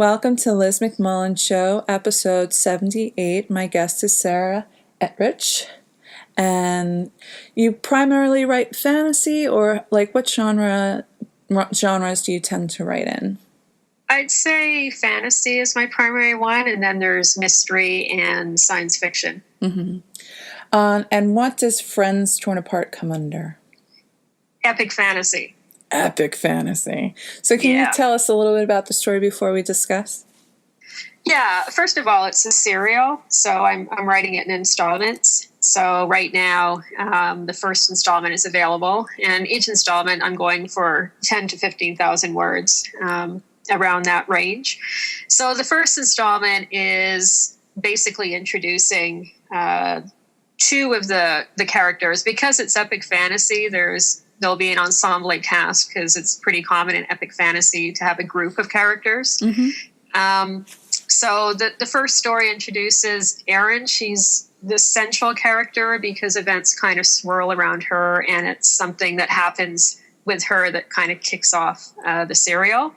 Welcome to Liz McMullen Show, episode 78. My guest is Sarah Ettritch. And you primarily write fantasy, or like what genres do you tend to write in? I'd say fantasy is my primary one, and then there's mystery and science fiction. Mm-hmm. And what does Friends Torn Apart come under? Epic fantasy. Epic fantasy. So can you tell us a little bit about the story before we discuss? Yeah, first of all, it's a serial, so I'm writing it in installments. So right now, the first installment is available, and each installment I'm going for 10 to 15,000 words, around that range. So the first installment is basically introducing two of the characters. Because it's epic fantasy, there'll be an ensemble cast, because it's pretty common in epic fantasy to have a group of characters. Mm-hmm. So the first story introduces Erin. She's the central character because events kind of swirl around her, and it's something that happens with her that kind of kicks off the serial.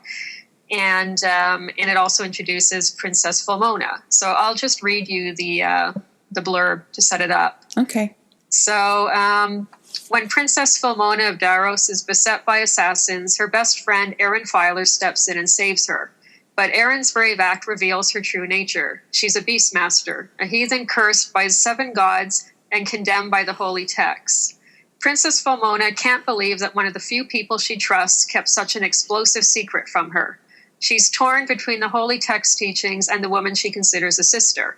And it also introduces Princess Filmona. So I'll just read you the blurb to set it up. Okay. So when Princess Filmona of Daros is beset by assassins, her best friend Erin Filer steps in and saves her. But Erin's brave act reveals her true nature. She's a beastmaster, a heathen cursed by 7 gods and condemned by the holy texts. Princess Filmona can't believe that one of the few people she trusts kept such an explosive secret from her. She's torn between the holy text teachings and the woman she considers a sister.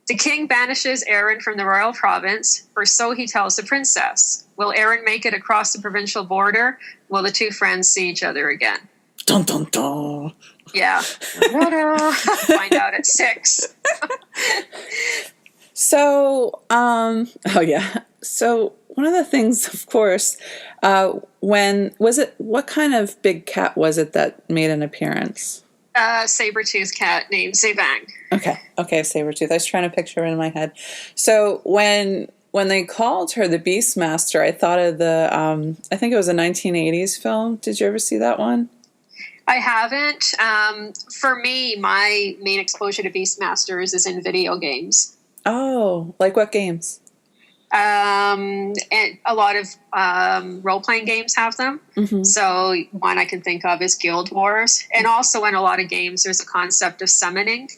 The king banishes Erin from the royal province, or so he tells the princess. Will Erin make it across the provincial border? Will the two friends see each other again? Dun, dun, dun. Yeah. Find out at 6. So, So one of the things, of course, what kind of big cat was it that made an appearance? Saber-toothed cat named Zevang. Okay, Saber-tooth. I was trying to picture it in my head. So when they called her the Beastmaster, I thought of I think it was a 1980s film. Did you ever see that one? I haven't. For me, my main exposure to Beastmasters is in video games. Oh, like what games? And a lot of role-playing games have them. Mm-hmm. So one I can think of is Guild Wars. And also in a lot of games, there's a concept of summoning,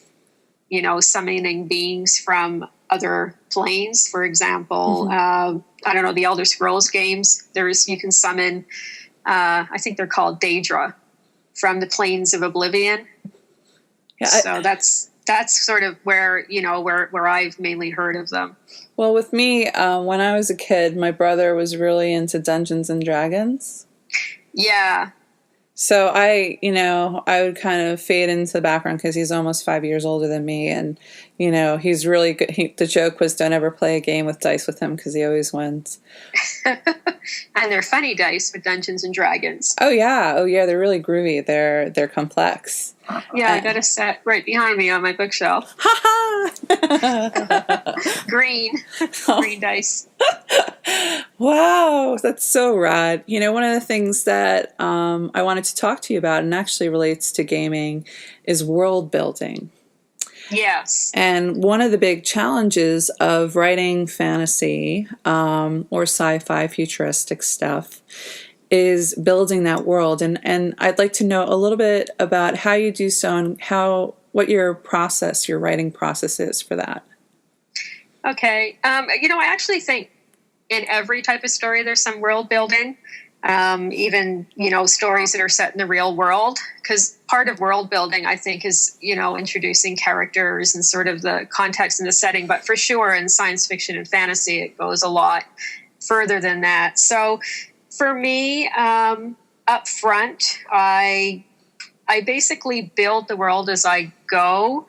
summoning beings from other planes. For example, mm-hmm. The Elder Scrolls games, you can summon, I think they're called Daedra, from the planes of Oblivion. Yeah, so that's sort of where I've mainly heard of them. Well, with me, when I was a kid, my brother was really into Dungeons and Dragons. Yeah. So I would kind of fade into the background because he's almost 5 years older than me. And, he's really good. The joke was don't ever play a game with dice with him because he always wins. And they're funny dice with Dungeons and Dragons. Oh, yeah. They're really groovy. They're complex. Yeah, I got a set right behind me on my bookshelf. Green dice. Wow, that's so rad. One of the things that I wanted to talk to you about, and actually relates to gaming, is world building. Yes. And one of the big challenges of writing fantasy or sci-fi futuristic stuff is building that world. And I'd like to know a little bit about how you do so and what your writing process is for that. Okay. I actually think in every type of story there's some world building. Even, stories that are set in the real world, because part of world building, I think, is, introducing characters and sort of the context and the setting. But for sure, in science fiction and fantasy, it goes a lot further than that. So for me, up front, I basically build the world as I go.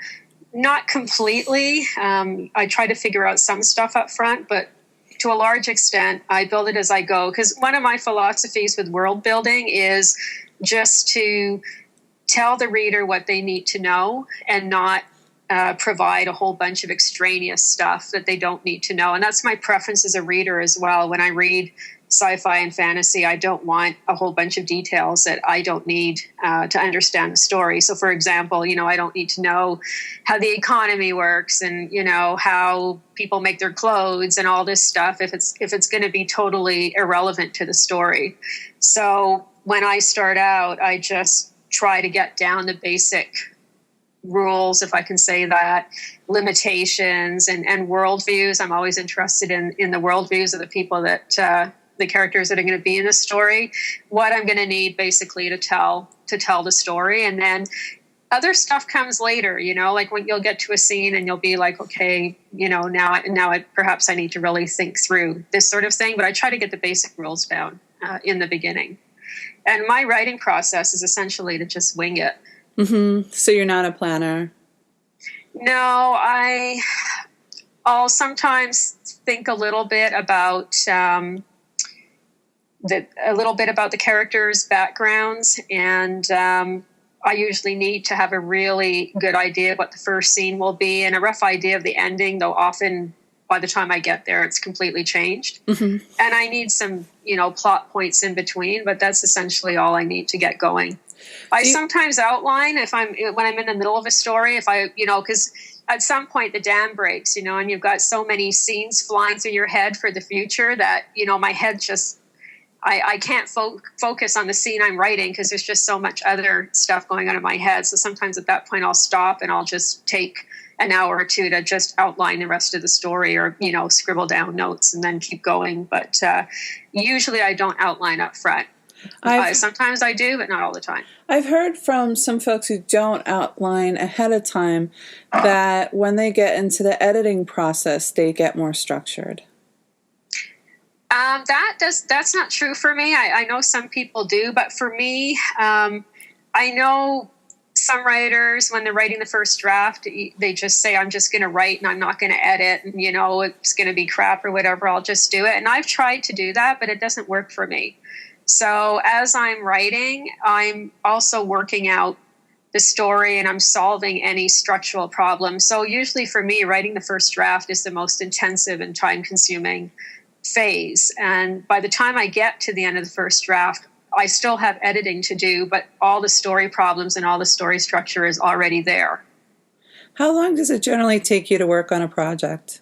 Not completely. I try to figure out some stuff up front, but to a large extent, I build it as I go, because one of my philosophies with world building is just to tell the reader what they need to know and not provide a whole bunch of extraneous stuff that they don't need to know. And that's my preference as a reader as well. When I read sci-fi and fantasy, I don't want a whole bunch of details that I don't need to understand the story. So, for example, I don't need to know how the economy works and, how people make their clothes and all this stuff if it's going to be totally irrelevant to the story. So when I start out, I just try to get down the basic rules, if I can say that, limitations and worldviews. I'm always interested in the worldviews of the people that the characters that are going to be in the story, what I'm going to need basically to tell the story. And then other stuff comes later, like when you'll get to a scene and you'll be like, okay, perhaps I need to really think through this sort of thing. But I try to get the basic rules down in the beginning. And my writing process is essentially to just wing it. Mm-hmm. So you're not a planner? No, I'll sometimes think a little bit about the characters' backgrounds, and I usually need to have a really good idea of what the first scene will be and a rough idea of the ending, though often by the time I get there, it's completely changed. Mm-hmm. And I need some, plot points in between, but that's essentially all I need to get going. I sometimes outline when I'm in the middle of a story, because at some point the dam breaks, and you've got so many scenes flying through your head for the future that, my head just, I can't focus on the scene I'm writing because there's just so much other stuff going on in my head. So sometimes at that point I'll stop and I'll just take an hour or two to just outline the rest of the story or, scribble down notes and then keep going. But usually I don't outline up front. Sometimes I do, but not all the time. I've heard from some folks who don't outline ahead of time that when they get into the editing process, they get more structured. That's not true for me. I know some people do, but for me, I know some writers, when they're writing the first draft, they just say, I'm just going to write and I'm not going to edit. And, it's going to be crap or whatever. I'll just do it. And I've tried to do that, but it doesn't work for me. So as I'm writing, I'm also working out the story and I'm solving any structural problems. So usually for me, writing the first draft is the most intensive and time-consuming phase. And by the time I get to the end of the first draft, I still have editing to do, but all the story problems and all the story structure is already there. How long does it generally take you to work on a project?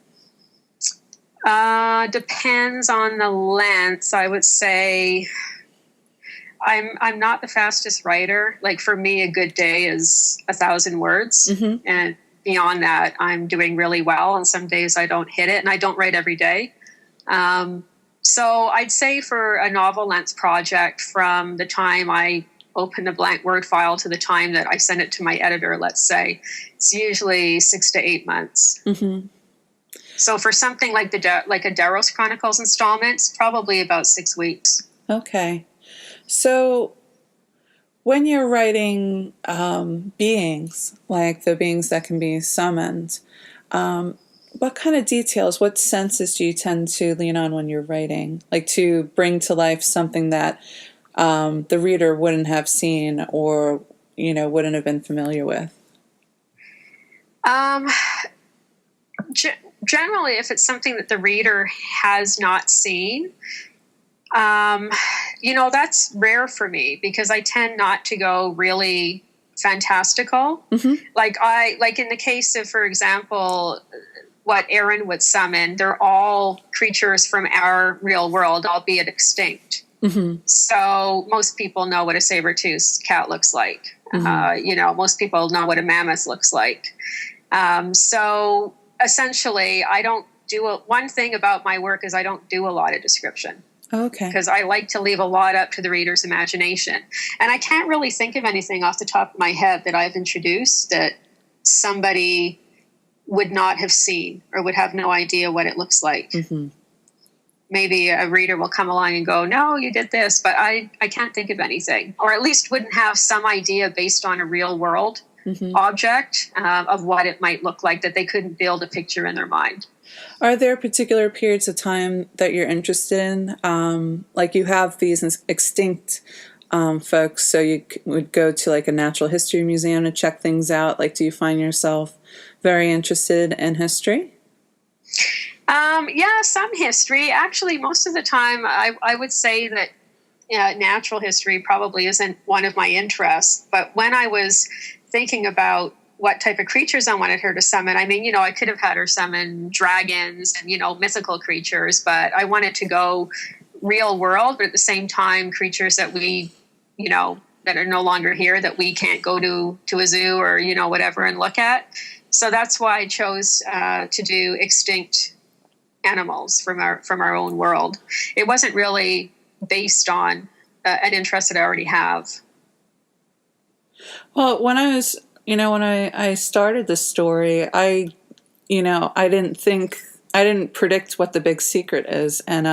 Depends on the length. I would say I'm not the fastest writer. Like for me, a good day is 1,000 words. Mm-hmm. And beyond that, I'm doing really well. And some days I don't hit it, and I don't write every day. So I'd say for a novel length project, from the time I open the blank Word file to the time that I send it to my editor, let's say, it's usually 6 to 8 months. Mm-hmm. So for something like a Deros Chronicles installment, it's probably about 6 weeks. Okay. So when you're writing beings, like the beings that can be summoned, what kind of details, what senses do you tend to lean on when you're writing? Like to bring to life something that the reader wouldn't have seen or, wouldn't have been familiar with? Generally, if it's something that the reader has not seen, that's rare for me because I tend not to go really fantastical. Mm-hmm. Like in the case of, for example, what Aaron would summon, they're all creatures from our real world, albeit extinct. Mm-hmm. So most people know what a saber-toothed cat looks like. Mm-hmm. Most people know what a mammoth looks like. So essentially, I don't do one thing about my work is I don't do a lot of description. Okay. Because I like to leave a lot up to the reader's imagination. And I can't really think of anything off the top of my head that I've introduced that somebody would not have seen or would have no idea what it looks like. Mm-hmm. Maybe a reader will come along and go, no, you did this, but I can't think of anything. Or at least wouldn't have some idea based on a real world mm-hmm. object of what it might look like that they couldn't build a picture in their mind. Are there particular periods of time that you're interested in? Like you have these extinct folks, so you would go to like a natural history museum to check things out. Like, do you find yourself very interested in history? Yeah, some history. Actually, most of the time, I would say that natural history probably isn't one of my interests. But when I was thinking about what type of creatures I wanted her to summon, I mean, I could have had her summon dragons and, mythical creatures, but I wanted to go real world, but at the same time, creatures that we, that are no longer here, that we can't go to a zoo or, whatever and look at. So that's why I chose to do extinct animals from our own world. It wasn't really based on an interest that I already have. Well, when I started the story, I didn't predict what the big secret is. And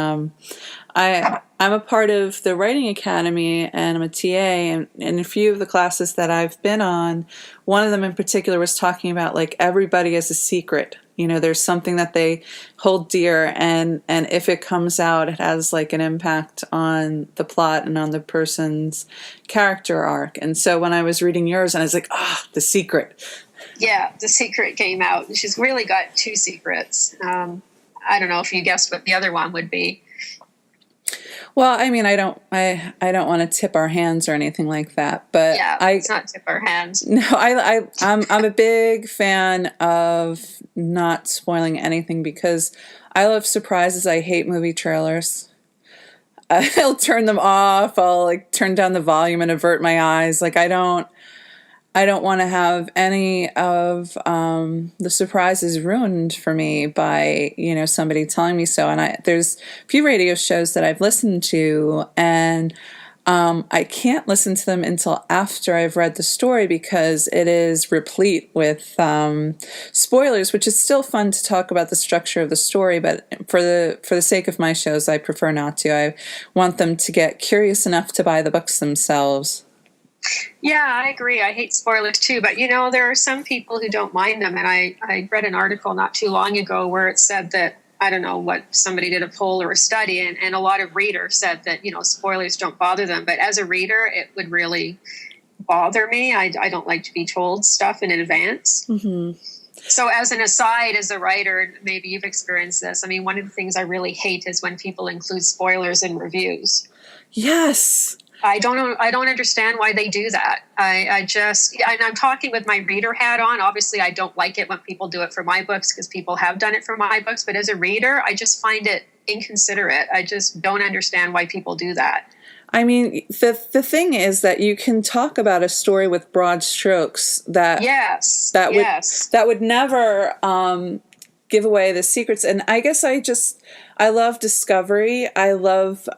I'm a part of the Writing Academy, and I'm a TA, and in a few of the classes that I've been on, one of them in particular was talking about like everybody has a secret. There's something that they hold dear, and if it comes out, it has like an impact on the plot and on the person's character arc. And so when I was reading yours, and I was like, the secret. Yeah, the secret came out. She's really got two secrets. I don't know if you guessed what the other one would be. Well, I mean, I don't want to tip our hands or anything like that, but yeah, it's not tip our hands. No, I'm a big fan of not spoiling anything because I love surprises. I hate movie trailers. I'll turn them off. I'll like turn down the volume and avert my eyes. Like I don't want to have any of the surprises ruined for me by somebody telling me so. And there's a few radio shows that I've listened to, and I can't listen to them until after I've read the story because it is replete with spoilers, which is still fun to talk about the structure of the story. But for the sake of my shows, I prefer not to. I want them to get curious enough to buy the books themselves. Yeah, I agree. I hate spoilers too, but there are some people who don't mind them. And I read an article not too long ago where it said that, I don't know what, somebody did a poll or a study, and a lot of readers said that, spoilers don't bother them. But as a reader, it would really bother me. I don't like to be told stuff in advance. Mm-hmm. So as an aside, as a writer, maybe you've experienced this. I mean, one of the things I really hate is when people include spoilers in reviews. Yes. I don't understand why they do that. And I'm talking with my reader hat on. Obviously, I don't like it when people do it for my books because people have done it for my books. But as a reader, I just find it inconsiderate. I just don't understand why people do that. I mean, the thing is that you can talk about a story with broad strokes that would never give away the secrets. And I guess I love discovery. I love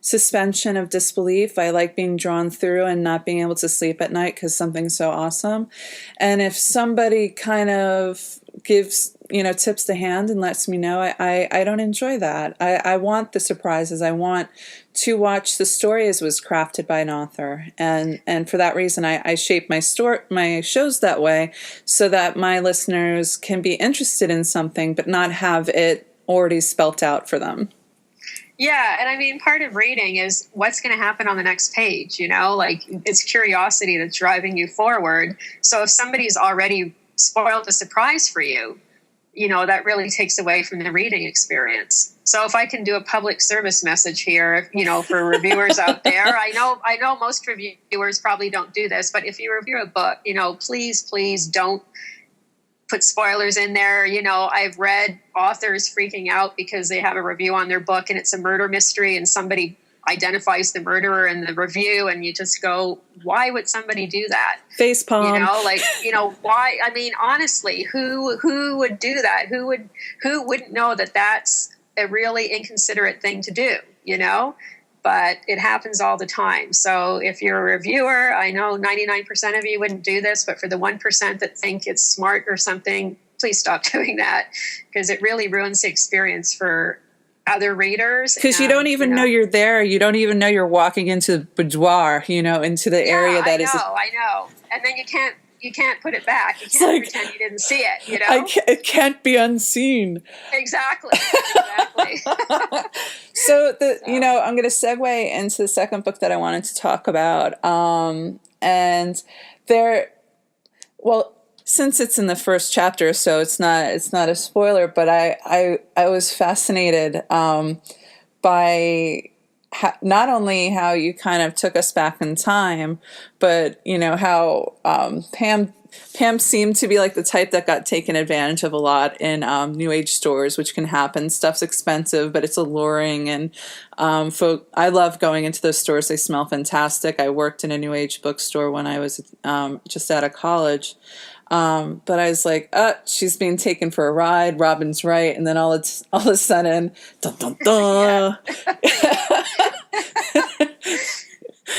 suspension of disbelief. I like being drawn through and not being able to sleep at night because something's so awesome. And if somebody kind of gives, tips the hand and lets me know, I don't enjoy that. I want the surprises. I want to watch the story as was crafted by an author. And for that reason, I shape my shows that way so that my listeners can be interested in something but not have it already spelt out for them. Yeah, and I mean, part of reading is what's going to happen on the next page, like it's curiosity that's driving you forward. So if somebody's already spoiled a surprise for you, that really takes away from the reading experience. So if I can do a public service message here, for reviewers out there, I know most reviewers probably don't do this, but if you review a book, please don't put spoilers in there. I've read authors freaking out because they have a review on their book and it's a murder mystery and somebody identifies the murderer in the review, and you just go, why would somebody do that? Facepalm. Why? I mean, honestly, who would do that? Who wouldn't know that that's a really inconsiderate thing to do, But it happens all the time. So if you're a reviewer, I know 99% of you wouldn't do this, but for the 1% that think it's smart or something, please stop doing that because it really ruins the experience for other readers. Because you don't even know you're there. You don't even know you're walking into the boudoir, into the area that is. I know. And then you can't put it back. You can't pretend you didn't see it, it can't be unseen. Exactly. So I'm going to segue into the second book that I wanted to talk about. since it's in the first chapter, so it's not a spoiler, but I was fascinated by not only how you kind of took us back in time, but how Pam seemed to be like the type that got taken advantage of a lot in New Age stores, which can happen. Stuff's expensive, but it's alluring, and I love going into those stores. They smell fantastic. I worked in a New Age bookstore when I was just out of college. But I was like, she's being taken for a ride. Robin's right. And then all of a sudden, dun, dun, dun.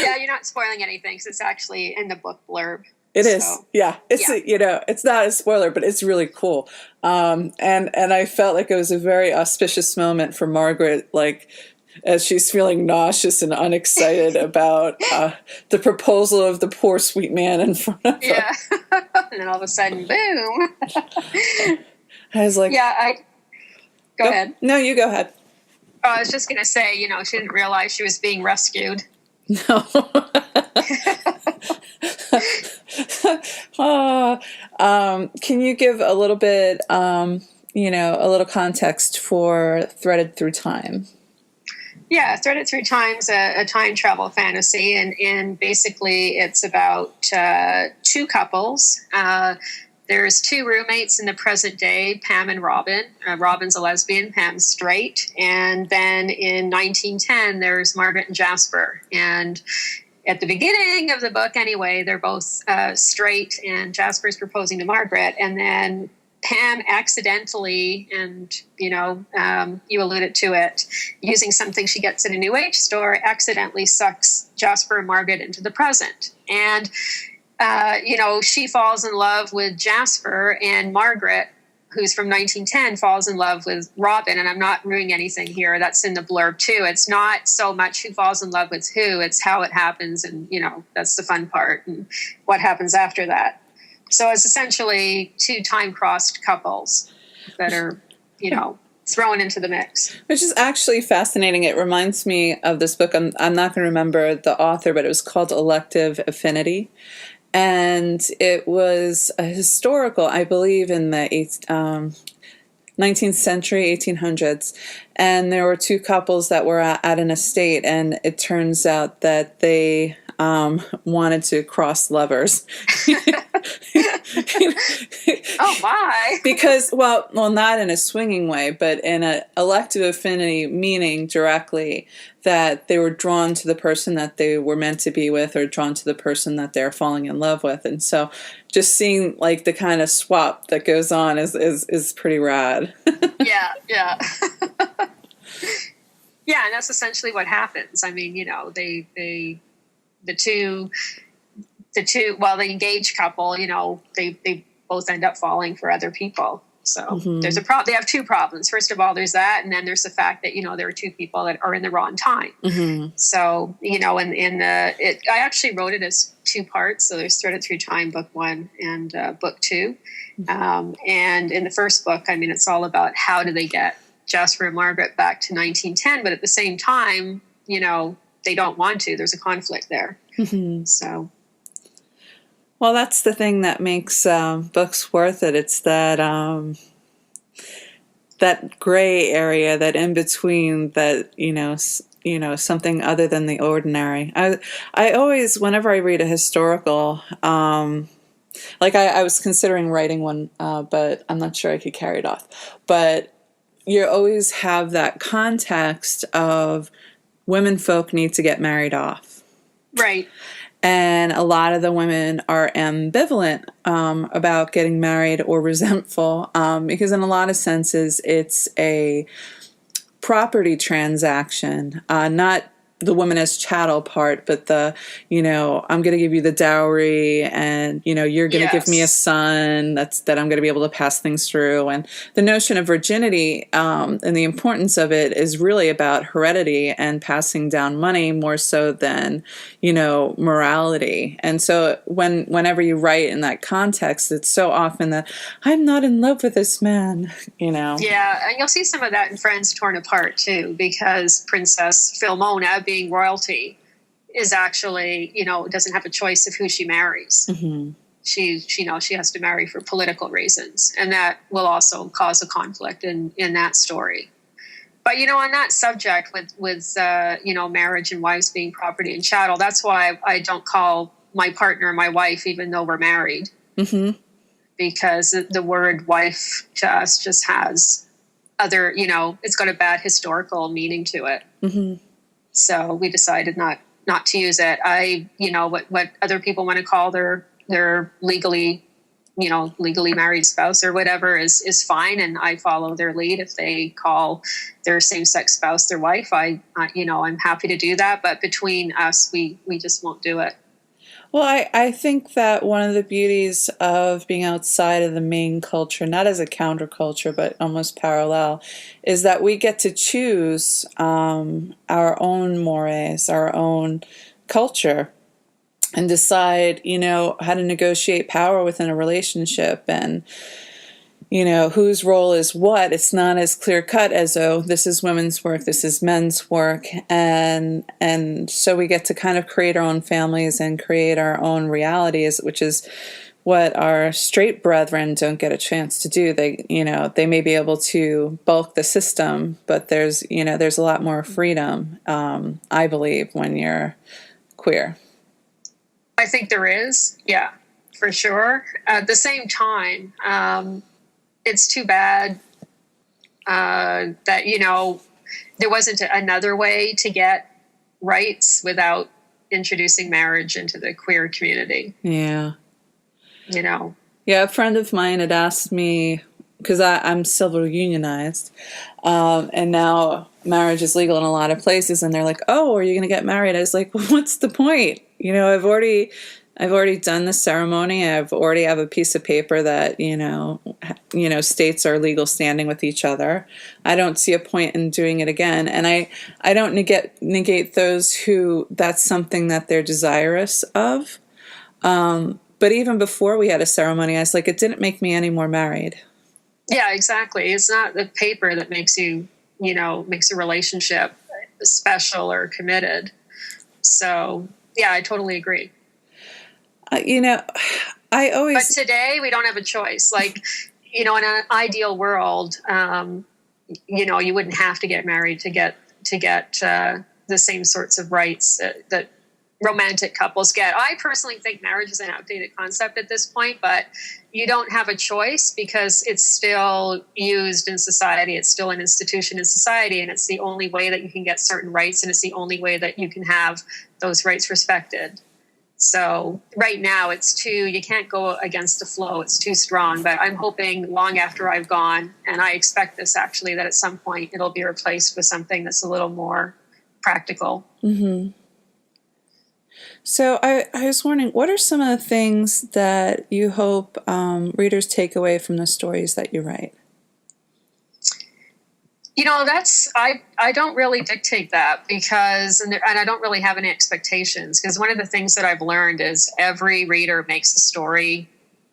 Yeah, you're not spoiling anything because it's actually in the book blurb. It is. Yeah. It's, it's not a spoiler, but it's really cool. And I felt like it was a very auspicious moment for Margaret, like, as she's feeling nauseous and unexcited about the proposal of the poor sweet man in front of her. Yeah. And then all of a sudden, boom. I was like... Go ahead. No, you go ahead. Oh, I was just going to say, she didn't realize she was being rescued. No. Can you give a little bit, a little context for Threaded Through Time? Yeah, Threaded Through Time's a time travel fantasy, and basically it's about two couples. There's two roommates in the present day, Pam and Robin. Robin's a lesbian, Pam's straight. And then in 1910, there's Margaret and Jasper. And at the beginning of the book, anyway, they're both straight, and Jasper's proposing to Margaret. And then Pam accidentally, and you alluded to it, using something she gets in a New Age store, accidentally sucks Jasper and Margaret into the present. And she falls in love with Jasper, and Margaret, who's from 1910, falls in love with Robin. And I'm not ruining anything here. That's in the blurb too. It's not so much who falls in love with who, it's how it happens. And, that's the fun part, and what happens after that. So it's essentially two time-crossed couples that are, thrown into the mix. Which is actually fascinating. It reminds me of this book. I'm not going to remember the author, but it was called Elective Affinity. And it was a historical, I believe, in the 19th century, 1800s. And there were two couples that were at an estate, and it turns out that they wanted to cross lovers. Oh my! Because, well, not in a swinging way, but in an elective affinity, meaning directly that they were drawn to the person that they were meant to be with, or drawn to the person that they're falling in love with. And so just seeing like the kind of swap that goes on is pretty rad. Yeah. Yeah, and that's essentially what happens. I mean, the engaged couple, they both end up falling for other people. So there's they have two problems. First of all, there's that, and then there's the fact that there are two people that are in the wrong time. So I actually wrote it as two parts. So there's Threaded Through Time, book 1 and book 2. And in the first book, I mean, it's all about how do they get Jasper and Margaret back to 1910, but at the same time, they don't want to. There's a conflict there. So. Well, that's the thing that makes books worth it. It's that that gray area, that in between, that something other than the ordinary. I always, whenever I read a historical, like I was considering writing one, but I'm not sure I could carry it off. But you always have that context of women folk need to get married off. Right. And a lot of the women are ambivalent about getting married, or resentful, because in a lot of senses it's a property transaction, not the woman as chattel part, but the, I'm going to give you the dowry, and, you're going to give me a son that I'm going to be able to pass things through. And the notion of virginity and the importance of it is really about heredity and passing down money more so than, morality. And so whenever you write in that context, it's so often that I'm not in love with this man, Yeah, and you'll see some of that in Friends Torn Apart too, because Princess Philomena, being royalty, is actually, doesn't have a choice of who she marries. she knows she has to marry for political reasons, and that will also cause a conflict in that story. But on that subject with marriage and wives being property and chattel, that's why I don't call my partner my wife, even though we're married, because the word wife to us just has other, it's got a bad historical meaning to it. So we decided not to use it. What other people want to call their legally married spouse or whatever is fine, and I follow their lead. If they call their same-sex spouse their wife, I'm happy to do that. But between us, we just won't do it. Well, I think that one of the beauties of being outside of the main culture, not as a counterculture, but almost parallel, is that we get to choose our own mores, our own culture, and decide, how to negotiate power within a relationship, and, whose role is what. It's not as clear cut as, oh, this is women's work, this is men's work. And so we get to kind of create our own families and create our own realities, which is what our straight brethren don't get a chance to do. They may be able to bulk the system, but there's a lot more freedom, I believe, when you're queer. I think there is, yeah, for sure. At the same time, it's too bad that, there wasn't another way to get rights without introducing marriage into the queer community. Yeah. Yeah, a friend of mine had asked me, because I'm civil unionized, and now marriage is legal in a lot of places, and they're like, oh, are you going to get married? I was like, well, what's the point? I've already done the ceremony. I've already have a piece of paper that, states our legal standing with each other. I don't see a point in doing it again. And I don't negate those who that's something that they're desirous of. But even before we had a ceremony, I was like, it didn't make me any more married. Yeah, exactly. It's not the paper that makes you, makes a relationship special or committed. So, yeah, I totally agree. But today we don't have a choice. Like, in an ideal world, you wouldn't have to get married to get the same sorts of rights that romantic couples get. I personally think marriage is an outdated concept at this point, but you don't have a choice because it's still used in society. It's still an institution in society, and it's the only way that you can get certain rights, and it's the only way that you can have those rights respected. So right now you can't go against the flow. It's too strong, but I'm hoping long after I've gone, and I expect this actually, that at some point it'll be replaced with something that's a little more practical. Mm-hmm. So I was wondering, what are some of the things that you hope readers take away from the stories that you write? I don't really dictate that because, and I don't really have any expectations, because one of the things that I've learned is every reader makes a story,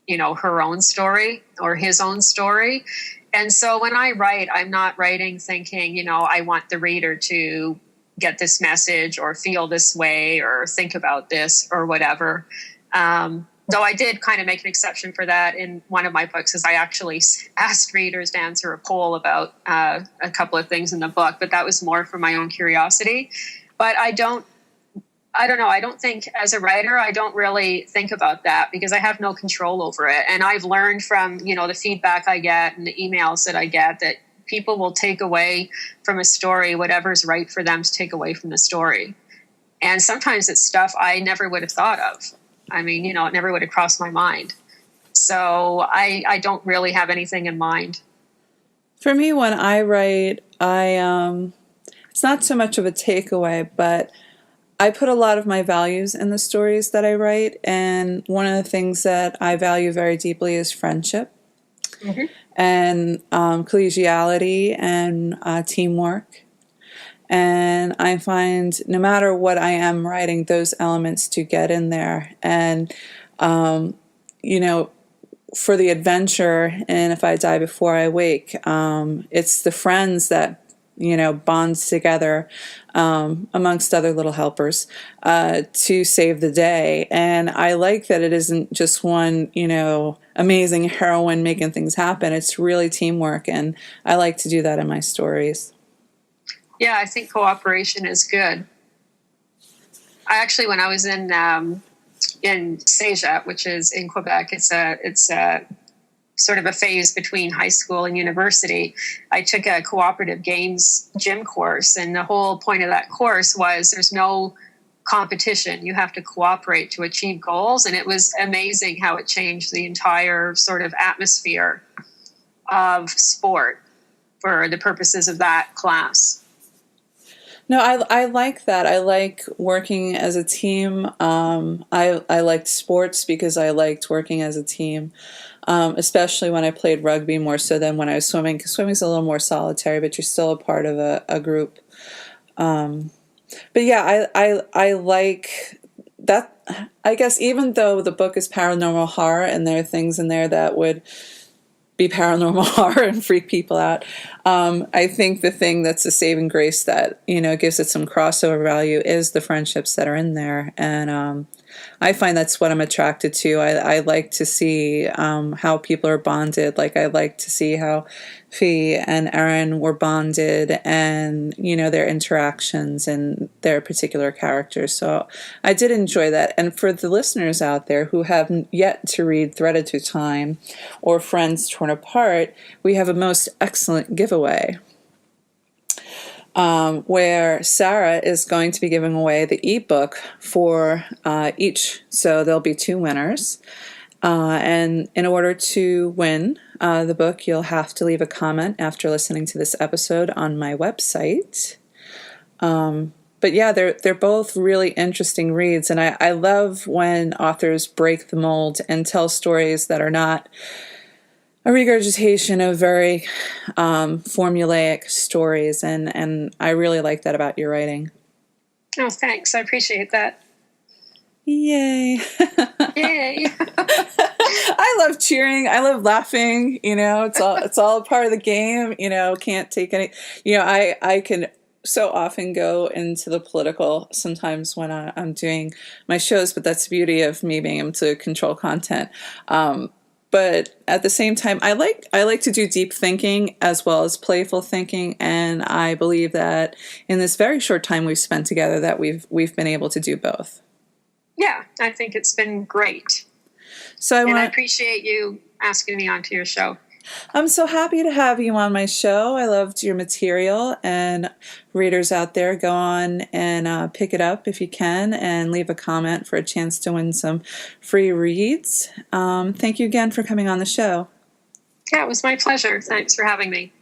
her own story or his own story. And so when I write, I'm not writing thinking, I want the reader to get this message or feel this way or think about this or whatever. Though I did kind of make an exception for that in one of my books, as I actually asked readers to answer a poll about a couple of things in the book, but that was more for my own curiosity. But I don't know. I don't think as a writer, I don't really think about that because I have no control over it. And I've learned from, the feedback I get and the emails that I get that people will take away from a story whatever's right for them to take away from the story. And sometimes it's stuff I never would have thought of. I mean, it never would have crossed my mind. So I don't really have anything in mind. For me, when I write, it's not so much of a takeaway, but I put a lot of my values in the stories that I write. And one of the things that I value very deeply is friendship. Mm-hmm. And collegiality and teamwork. And I find no matter what I am writing, those elements to get in there. And, for the adventure and If I Die Before I Wake, it's the friends that bonds together amongst other little helpers to save the day. And I like that it isn't just one, amazing heroine making things happen. It's really teamwork, and I like to do that in my stories. Yeah, I think cooperation is good. I actually, when I was in Seja, which is in Quebec, it's a sort of a phase between high school and university. I took a Cooperative Games gym course, and the whole point of that course was there's no competition. You have to cooperate to achieve goals, and it was amazing how it changed the entire sort of atmosphere of sport for the purposes of that class. No, I like that. I like working as a team. I liked sports because I liked working as a team, especially when I played rugby more so than when I was swimming. 'Cause swimming's a little more solitary, but you're still a part of a group. But yeah, I like that. I guess even though the book is paranormal horror and there are things in there that would be paranormal horror and freak people out, I think the thing that's a saving grace that gives it some crossover value is the friendships that are in there, and I find that's what I'm attracted to. I like to see how people are bonded. Like I like to see how Fee and Erin were bonded, and their interactions and their particular characters. So I did enjoy that. And for the listeners out there who have yet to read Threaded Through Time or Friends Torn Apart, we have a most excellent giveaway. Where Sarah is going to be giving away the ebook for each. So there'll be 2 winners. And in order to win the book, you'll have to leave a comment after listening to this episode on my website. But yeah, they're both really interesting reads. And I love when authors break the mold and tell stories that are not a regurgitation of very formulaic stories, and I really like that about your writing. Oh, thanks. I appreciate that. Yay. Yay. I love cheering. I love laughing. It's all a part of the game. Can't take any, I can so often go into the political sometimes when I'm doing my shows, but that's the beauty of me being able to control content. But at the same time, I like to do deep thinking as well as playful thinking, and I believe that in this very short time we've spent together that we've been able to do both. Yeah, I think it's been great. So I appreciate you asking me onto your show. I'm so happy to have you on my show. I loved your material, and readers out there, go on and pick it up if you can and leave a comment for a chance to win some free reads. Thank you again for coming on the show. Yeah, it was my pleasure. Thanks for having me.